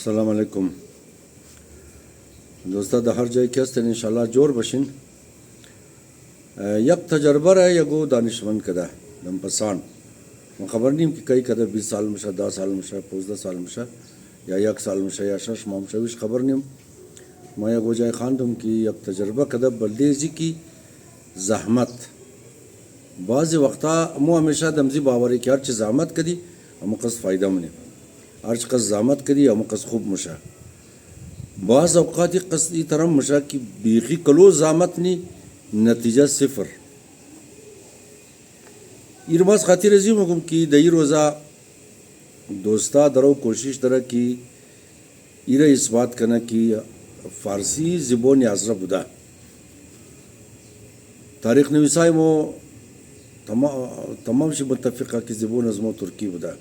السلام علیکم دوستا د هر جای کې هستن ان شاء الله جوړ بشین یک تجربه را یگو دانشمند کده دم پسان من خبر نیم که کئی کده 20 سال میشه 10 سال میشه 15 سال میشه یا 1 سال میشه یا 6 ماه میشه ویش خبر نیم ما یگو جای خواندم که یک تجربه کده بلدیزی کی زحمت بعضی وقتا مو همیشه دمزی باوری که هر چی زحمت کدی همو قصد فایده منی هر چی قصد زحمت کدی همو قصد خوب میشه بعض اوقاتی قصدی ترم مشا کی بیخی کلو زحمت نی نتیجه صفر ایرماز خاطر ازیم حکم کی دئی روزہ دوستا درو کوشش درہ کی ایرہ اس بات کنا کی فارسی زبون ازرہ بدا تاریخ نویسائی مو تمام شی متفقہ کی زبون ازمو ترکی بدا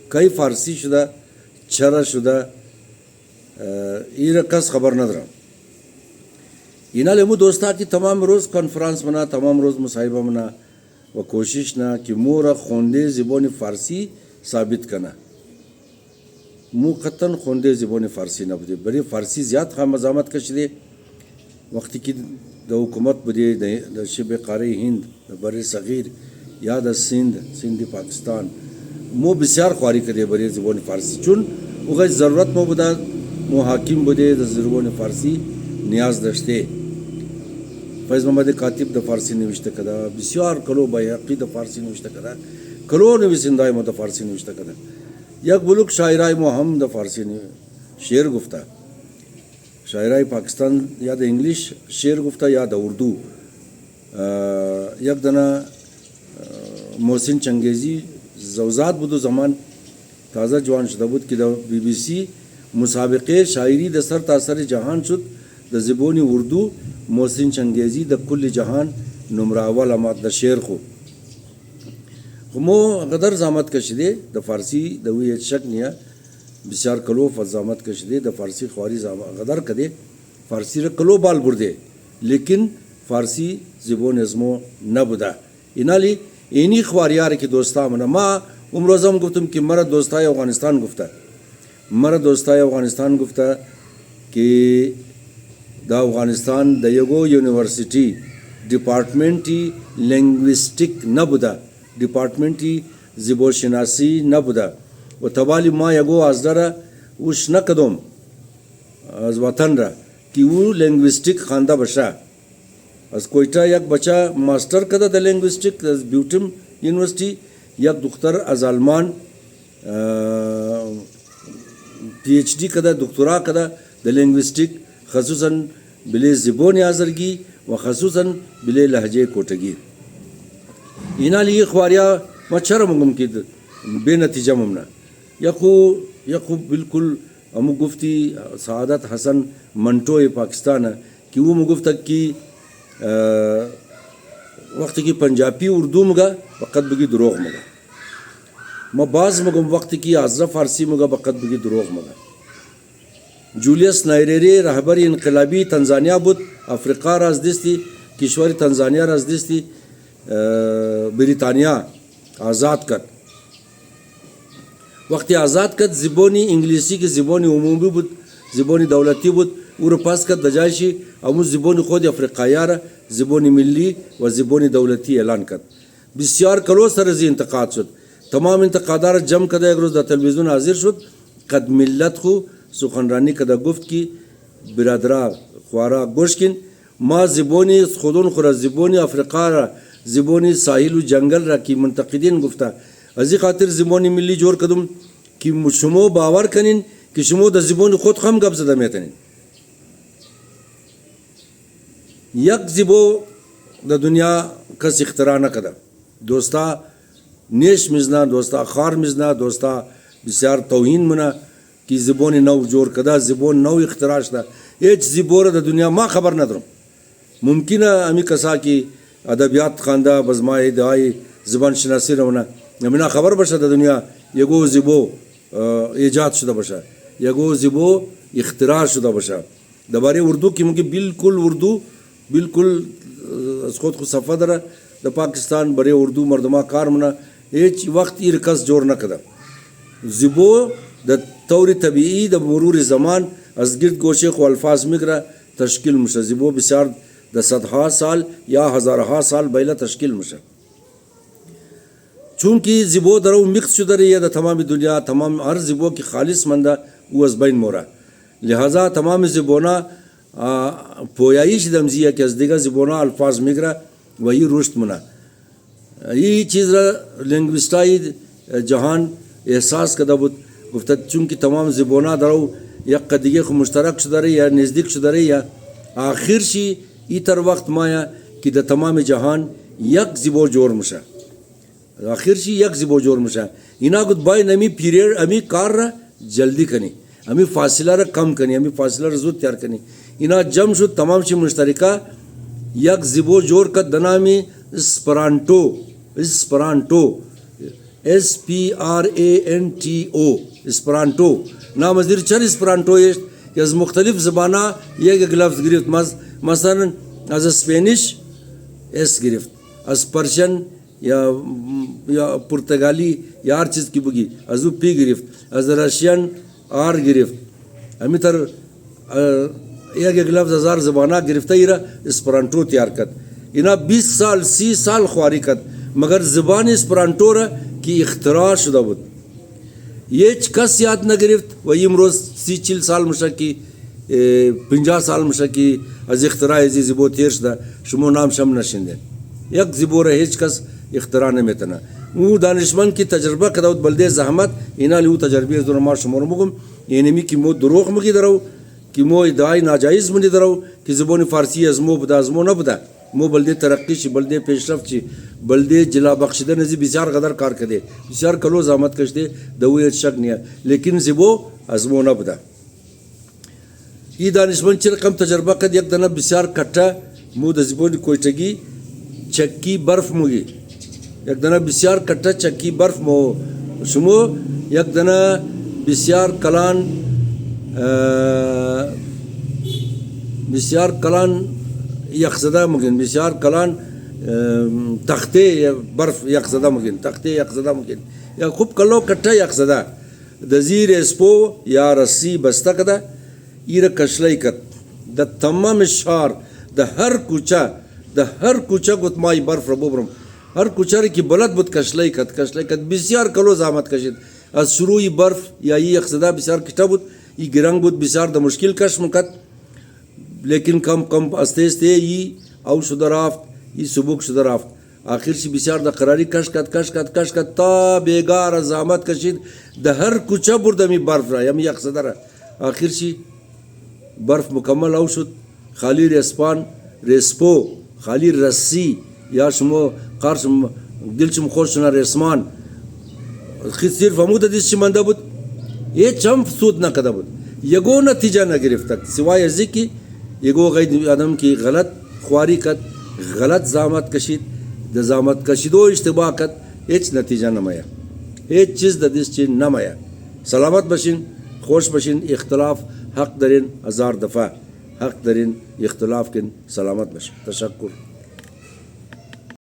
کئی فارسی شدہ چرا شدہ ایرہ کس خبر ندرم اینا لیمو دوستا کی تمام روز کنفرانس منا تمام روز مصاحبہ منا و کوشش نا کہ مورا خوندے زبون فارسی ثابت کنا مو قطن خوندے زبون فارسی نہ بدے بڑے فارسی زیاد خواہ مزامت کش دے وقتی کی دا حکومت بدے دا شب قاری ہند دا بر صغیر یا دا سندھ پاکستان مو بسیار خواری کدے بڑے زبون فارسی چون اگر ضرورت مو بدا مو حاکم بدے دا زبون فارسی نیاز داشتے فیض محمد کاتب دا فارسی نوشته کده بسیار کلو بیهقی دا فارسی نوشته کده کلو نویسندای ما دا فارسی نوشته کده یک بلوک شاعرای ما هم دا فارسی شعر گفته شاعرای پاکستان یا دا انگلیش شعر گفته یا دا اردو یک دنا محسن چنگیزی زوزاد بودو زمان تازه جوان شده بود که دا BBC مسابقه شاعری دا سر تاثر جهان شد دا زبون اردو محسن چنگیزی دا کل جہان نمرہ اول آمد دا شعر خو مو غدر زامت کشیدے دا فارسی دا وی شک نیا بسیار کلو فزامت کشیدے دا فارسی خواری غدر کدے فارسی را کلو بال بردے لیکن فارسی زبون ازمو نبدا اینالی اینی خواریار کی دوستا منا ما امروزم گفتم کہ مرا دوستای افغانستان گفتا مرا دوستای افغانستان گفتا کہ دا افغانستان دا یگو یونیورسٹی ڈپارٹمنٹی لنگوسٹک نبودا ڈپارٹمنٹی زبور شناسی نبودا و تبالی ما یگو ازدارا وش نکدوم از وطن را کی وہ لنگوسٹک خاندہ بشا از کوئٹہ یک بچہ ماسٹر کدا دا لنگوسٹک از بیوٹم یونیورسٹی یک دختر از آلمان PhD کدا دکتورا کدا دا لنگوسٹک خصوصاً بلے زبون آزرگی و خصوصاً بلے لہجے کوٹگی اینا لیے خواریا مچھر مگم کی بے نتیجہ ممنا یخو بالکل امو گفتی سعادت حسن منٹو پاکستان کہ وہ مگفتک کی وقت کی پنجابی اردو مگا وقت بگی دروغ مگا مباز مگم وقت کی عزرہ فارسی مگا وقت بگی دروغ مگا جولیس نایریری رهبری انقلابی تنزانیا بود افریقا رازدستی کشور تنزانیا رازدستی بریتانیا آزاد کرد وقتی آزاد کرد زبانی انگلیسی کی زبانی عمومی بود زبانی دولتی بود او رو پاس کرد دجایشی امو زبانی خود افریقایی را زبانی ملی و زبانی دولتی اعلان کرد بسیار کلو سرزی انتقاد شد تمام انتقادات جمع کرده یک روز در تلویزیون حاضر شد قد ملت خو سخنرانی کدا گفت کی برادرا خوارا گوشکن ما زبونی خودون خورا زبونی افریقا را زبونی ساحل و جنگل را کی منتقدین گفتا ازی خاطر زبونی ملی جور کدم کی شمو باور کنین کہ شمو دا زبونی خود خم گب زدہ میتنین یک زبو دا دنیا کس اختراع نہ کدا دوستا نیش مزنا دوستا خار مزنا دوستا بسیار توہین منا کی زبون نو جور کدا زبون نو اختراع شدہ ایچ زبور دا دنیا ما خبر ندرم ممکنہ امی کسا کی ادبیات خواندہ بزمائی دعائی زبان شناسی رونا امنا خبر بشا دا دنیا یگو زبو ایجاد شدہ بشا یگو زبو اختراع شدہ بشا دبارے اردو کی ممکن بالکل اردو بالکل اس خود صفحہ درہ دا پاکستان برے اردو مردمہ کار منا ایچ وقت ایرکس جور نہ کدا زبو دا طور طبیعی د مرور زمان از گرد گوشه و الفاظ میگره تشکیل میشه. زیبو بسیار د صدها سال یا هزارها سال بیله تشکیل میشه. چونکه زیبو درو مکس شده یا د تمام دنیا تمام هر زیبو کی خالص منده او از بین موره. لہذا تمام زبونا پویایش دمزیه که از دیگه زبونا الفاظ میگره و این رشد مونه. این چیز را لنگویستای جهان احساس کرده بود، گفته چونکه تمام زبونا درو یک قدیه خو مشترک شده یا نزدیک شده یا آخر شی ای تر وقت مایا که د تمام جهان یک زبو جور میشه. آخر شی یک زبو جور میشه. اینا گفت باید امی پیریڈ امی کار را جلدی کنی، امی فاصلہ را کم کنی، امی فاصلہ را زود تیار کنی. اینا جمع شد تمام چی مشترکہ یک زبو جور کا دنامی اسپرانٹو. SPRANTO اسپرانٹو نام از دیر چر اسپرانٹو ہے کہ از مختلف زبانہ یک لفظ گرفت. مثلا از اسپینش ایس گرفت، از پرشین یا پرتگالی یا ہر چیز کی بگی از پی گرفت، از رشین آر گرفت. ہمیں تر یک لفظ ہزار زبانہ گرفتہ ہی رہا اسپرانٹو تیار کت. اینا 20 سال 30 سال خواری کت مگر زبان اسپرانٹو رہا کی اختراع شدہ بود. یہ کس یاد نہ گرفت و یہ امروز 30-40 سال مشکی 50 سال مشکی از اختراع ازی زبو تیر شدہ شمو نام شم نشندے. یک زبو رہا ہیچ کس اختراع نمیتنا. وہ دانشمند کی تجربہ کداود بلدے زحمت اینا لیو تجربی از دونما شمور مگم اینمی کی مو دروغ مگی درو کی مو ادعای ناجائز منی درو کی زبان فارسی از مو بدا از مو نبدا. مو بلدے ترقی چی بلدے پیشرفت چی بلدے جلا بخشدہ نزی بسیار قدر کار کدے بسیار کلو زحمت کشدے دوی شک نیا لیکن زبو از مو نبدا. ای دانشمند چی رقم تجربہ کد یک دنہ بسیار کٹھا مو د زبان کوئٹگی چکی برف موگی یک دنہ بسیار کٹھا چکی برف مو شمو یک دنہ بسیار کلان یخزدہ مگن بسیار کلان تختے برف یخزدہ مگن تختے یخزدہ مگن یا خوب کلو کٹھا یخزدہ دزیر اسپو یا رسی بستہ کدا ایر کشلائی کت دا تمام شہر دا ہر کوچہ گت مائی برف ربو برم ہر کوچہ کی بلد بود کشلائی کت بسیار کلو زحمت کشید از شروعی برف یا ای یخزدہ بسیار کٹا بود ای گرنگ بود بسیار دا مشکل کشم کت لیکن کم استے ای او شده رافت ای سبوک شده رافت. آخر شی بسیار دا قراری کش کت تا بیگار زحمت کشید دا ہر کوچہ بردمی برف را یمی یخزدہ را. آخر شی برف مکمل او شد خالی ریسپو خالی رسی یا شما قارشم دلچم خوشنا ریسمان خیلی صرف همود دیس چی منده بود هیچ هم سود نکده بود یگو نتیجه نگرفت سوای ازی که یگو غید آدم کی غلط خواری کد غلط زحمت کشید د زحمت کشیدو اشتباه کد هیچ نتیجه نمایا هیچ چیز د دیس چی نمایا. سلامت بشین خوش بشین اختلاف حق درین 1000 دفعہ حق درین اختلاف کن سلامت بشین. تشکر.